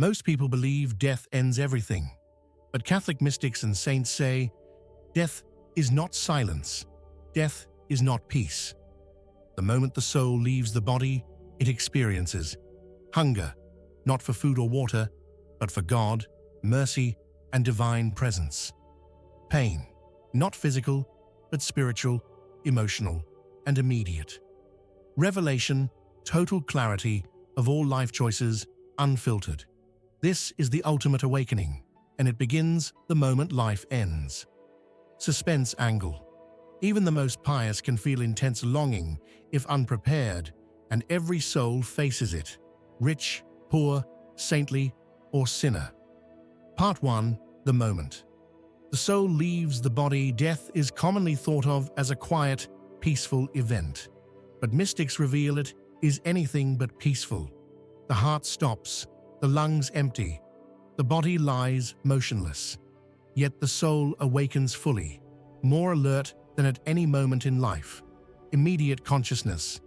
Most people believe death ends everything, but Catholic mystics and saints say, death is not silence, death is not peace. The moment the soul leaves the body, it experiences hunger, not for food or water, but for God, mercy, and divine presence. Pain, not physical, but spiritual, emotional, and immediate. Revelation, total clarity of all life choices, unfiltered. This is the ultimate awakening, and it begins the moment life ends. Suspense angle. Even the most pious can feel intense longing if unprepared, and every soul faces it, rich, poor, saintly, or sinner. Part 1. The moment. The soul leaves the body. Death is commonly thought of as a quiet, peaceful event, but mystics reveal it is anything but peaceful. The heart stops, the lungs empty, the body lies motionless. Yet the soul awakens fully, more alert than at any moment in life. Immediate consciousness.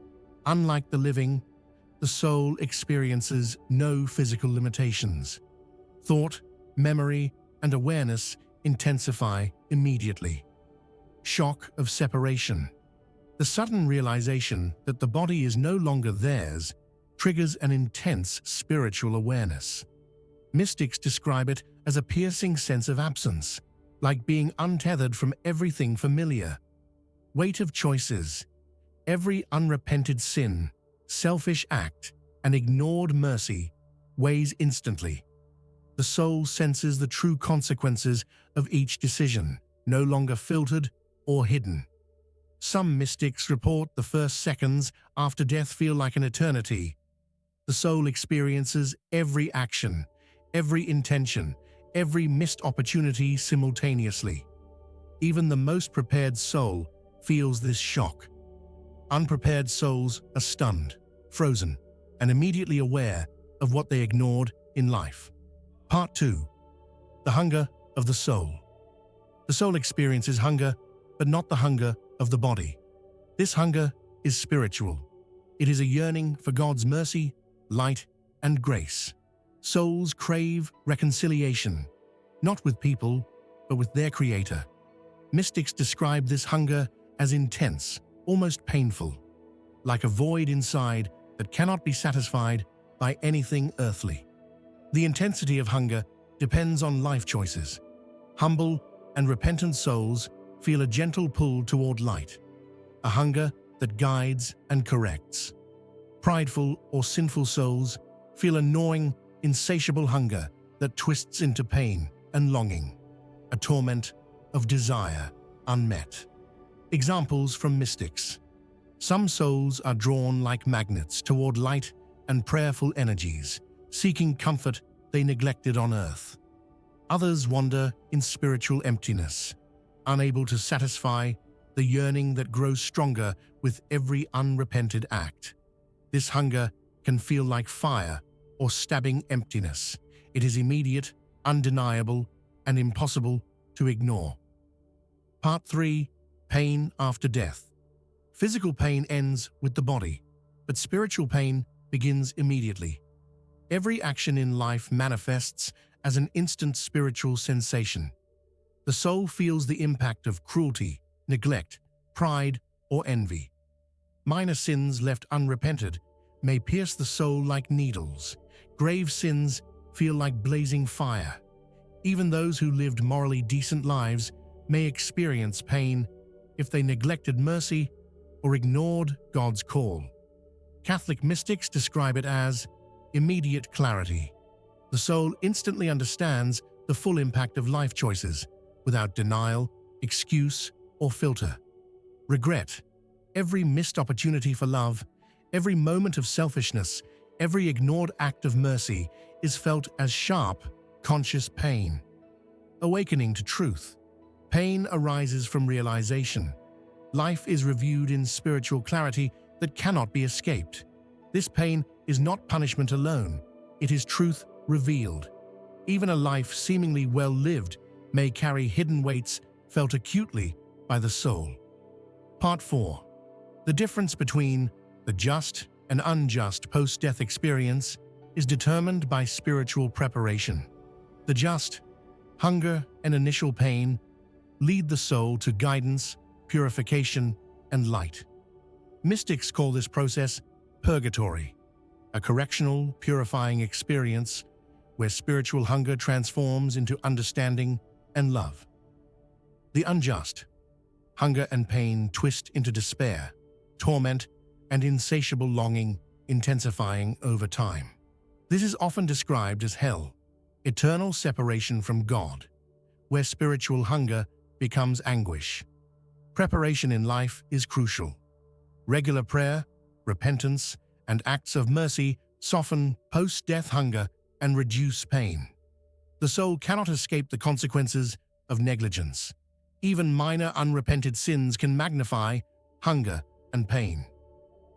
Unlike the living, the soul experiences no physical limitations. Thought, memory, and awareness intensify immediately. Shock of separation. The sudden realization that the body is no longer theirs triggers an intense spiritual awareness. Mystics describe it as a piercing sense of absence, like being untethered from everything familiar. Weight of choices. Every unrepented sin, selfish act, and ignored mercy weighs instantly. The soul senses the true consequences of each decision, no longer filtered or hidden. Some mystics report the first seconds after death feel like an eternity. The soul experiences every action, every intention, every missed opportunity simultaneously. Even the most prepared soul feels this shock. Unprepared souls are stunned, frozen, and immediately aware of what they ignored in life. Part 2. The hunger of the soul. The soul experiences hunger, but not the hunger of the body. This hunger is spiritual. It is a yearning for God's mercy, light, and grace. Souls crave reconciliation, not with people, but with their Creator. Mystics describe this hunger as intense, almost painful, like a void inside that cannot be satisfied by anything earthly. The intensity of hunger depends on life choices. Humble and repentant souls feel a gentle pull toward light, a hunger that guides and corrects. Prideful or sinful souls feel a gnawing, insatiable hunger that twists into pain and longing, a torment of desire unmet. Examples from mystics. Some souls are drawn like magnets toward light and prayerful energies, seeking comfort they neglected on earth. Others wander in spiritual emptiness, unable to satisfy the yearning that grows stronger with every unrepented act. This hunger can feel like fire or stabbing emptiness. It is immediate, undeniable, and impossible to ignore. Part 3. Pain after death. Physical pain ends with the body, but spiritual pain begins immediately. Every action in life manifests as an instant spiritual sensation. The soul feels the impact of cruelty, neglect, pride, or envy. Minor sins left unrepented may pierce the soul like needles. Grave sins feel like blazing fire. Even those who lived morally decent lives may experience pain if they neglected mercy or ignored God's call. Catholic mystics describe it as immediate clarity. The soul instantly understands the full impact of life choices without denial, excuse, or filter. Regret. Every missed opportunity for love, every moment of selfishness, every ignored act of mercy is felt as sharp, conscious pain. Awakening to truth. Pain arises from realization. Life is reviewed in spiritual clarity that cannot be escaped. This pain is not punishment alone, it is truth revealed. Even a life seemingly well lived may carry hidden weights felt acutely by the soul. Part 4. The difference between the just and unjust post-death experience. is determined by spiritual preparation. The just, hunger and initial pain lead the soul to guidance, purification, and light. Mystics call this process purgatory, a correctional, purifying experience where spiritual hunger transforms into understanding and love. The unjust, hunger and pain twist into despair, torment, and insatiable longing, intensifying over time. This is often described as hell, eternal separation from God, where spiritual hunger becomes anguish. Preparation in life is crucial. Regular prayer, repentance, and acts of mercy soften post-death hunger and reduce pain. The soul cannot escape the consequences of negligence. Even minor unrepented sins can magnify hunger and pain.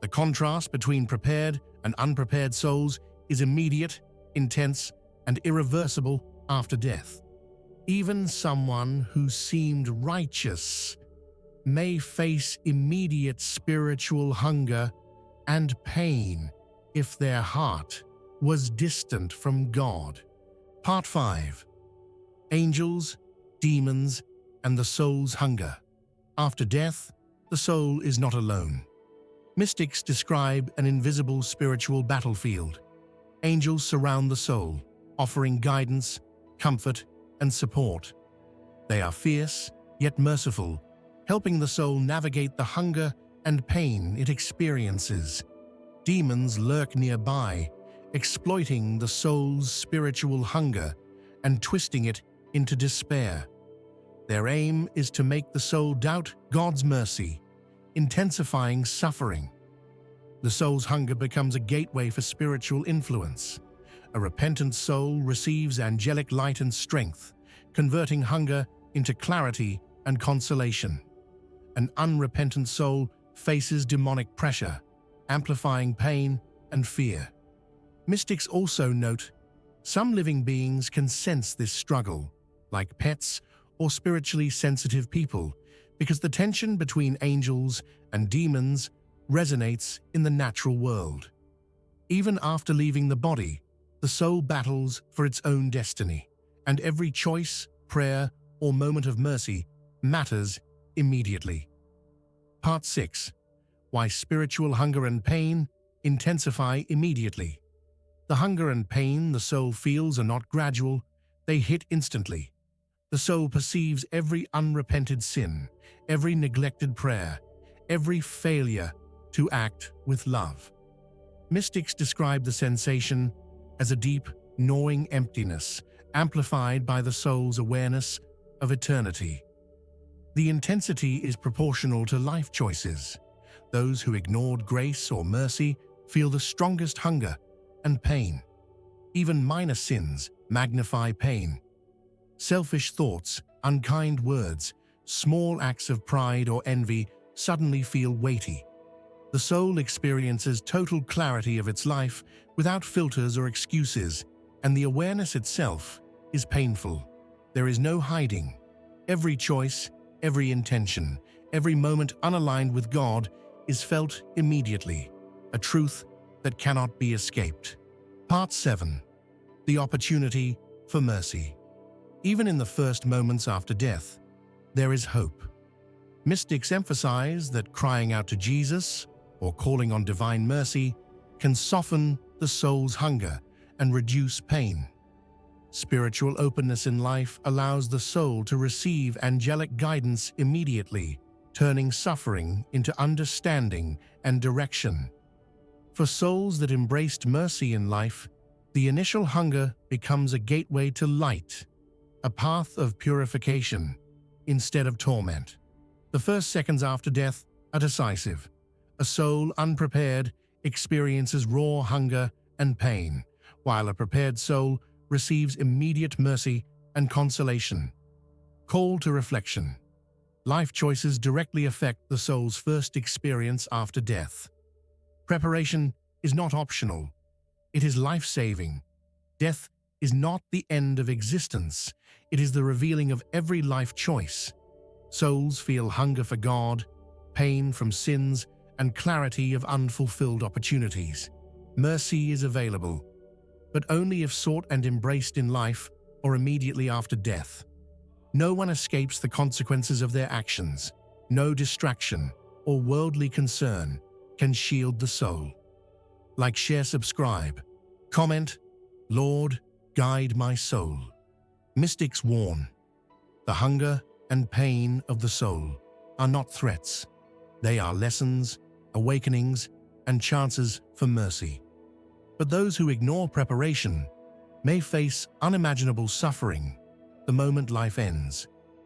The contrast between prepared and unprepared souls is immediate, intense, and irreversible after death. Even someone who seemed righteous may face immediate spiritual hunger and pain if their heart was distant from God. Part 5. Angels, Demons, and the Soul's Hunger. After death, the soul is not alone. Mystics describe an invisible spiritual battlefield. Angels surround the soul, offering guidance, comfort, and support. They are fierce, yet merciful, helping the soul navigate the hunger and pain it experiences. Demons lurk nearby, exploiting the soul's spiritual hunger and twisting it into despair. Their aim is to make the soul doubt God's mercy, intensifying suffering. The soul's hunger becomes a gateway for spiritual influence. A repentant soul receives angelic light and strength, converting hunger into clarity and consolation. An unrepentant soul faces demonic pressure, amplifying pain and fear. Mystics also note some living beings can sense this struggle, like pets or spiritually sensitive people, because the tension between angels and demons resonates in the natural world. Even after leaving the body, the soul battles for its own destiny, and every choice, prayer, or moment of mercy matters immediately. Part 6. Why spiritual hunger and pain intensify immediately. The hunger and pain the soul feels are not gradual, they hit instantly. The soul perceives every unrepented sin, every neglected prayer, every failure to act with love. Mystics describe the sensation as a deep, gnawing emptiness, amplified by the soul's awareness of eternity. The intensity is proportional to life choices. Those who ignored grace or mercy feel the strongest hunger and pain. Even minor sins magnify pain. Selfish thoughts, unkind words, small acts of pride or envy suddenly feel weighty. The soul experiences total clarity of its life without filters or excuses, and the awareness itself is painful. There is no hiding. Every choice, every intention, every moment unaligned with God is felt immediately, a truth that cannot be escaped. Part 7. The opportunity for mercy. Even in the first moments after death, there is hope. Mystics emphasize that crying out to Jesus or calling on divine mercy can soften the soul's hunger and reduce pain. Spiritual openness in life allows the soul to receive angelic guidance immediately, turning suffering into understanding and direction. For souls that embraced mercy in life, the initial hunger becomes a gateway to light, a path of purification instead of torment. The first seconds after death are decisive. A soul unprepared experiences raw hunger and pain, while a prepared soul receives immediate mercy and consolation. Call to reflection. Life choices directly affect the soul's first experience after death. Preparation is not optional. It is life-saving. Death is not the end of existence. It is the revealing of every life choice. Souls feel hunger for God, pain from sins, and clarity of unfulfilled opportunities. Mercy is available. but only if sought and embraced in life or immediately after death. No one escapes the consequences of their actions. No distraction or worldly concern can shield the soul. Like, share, subscribe, comment, Lord, guide my soul. Mystics warn, the hunger and pain of the soul are not threats. They are lessons, awakenings, and chances for mercy. But those who ignore preparation may face unimaginable suffering the moment life ends.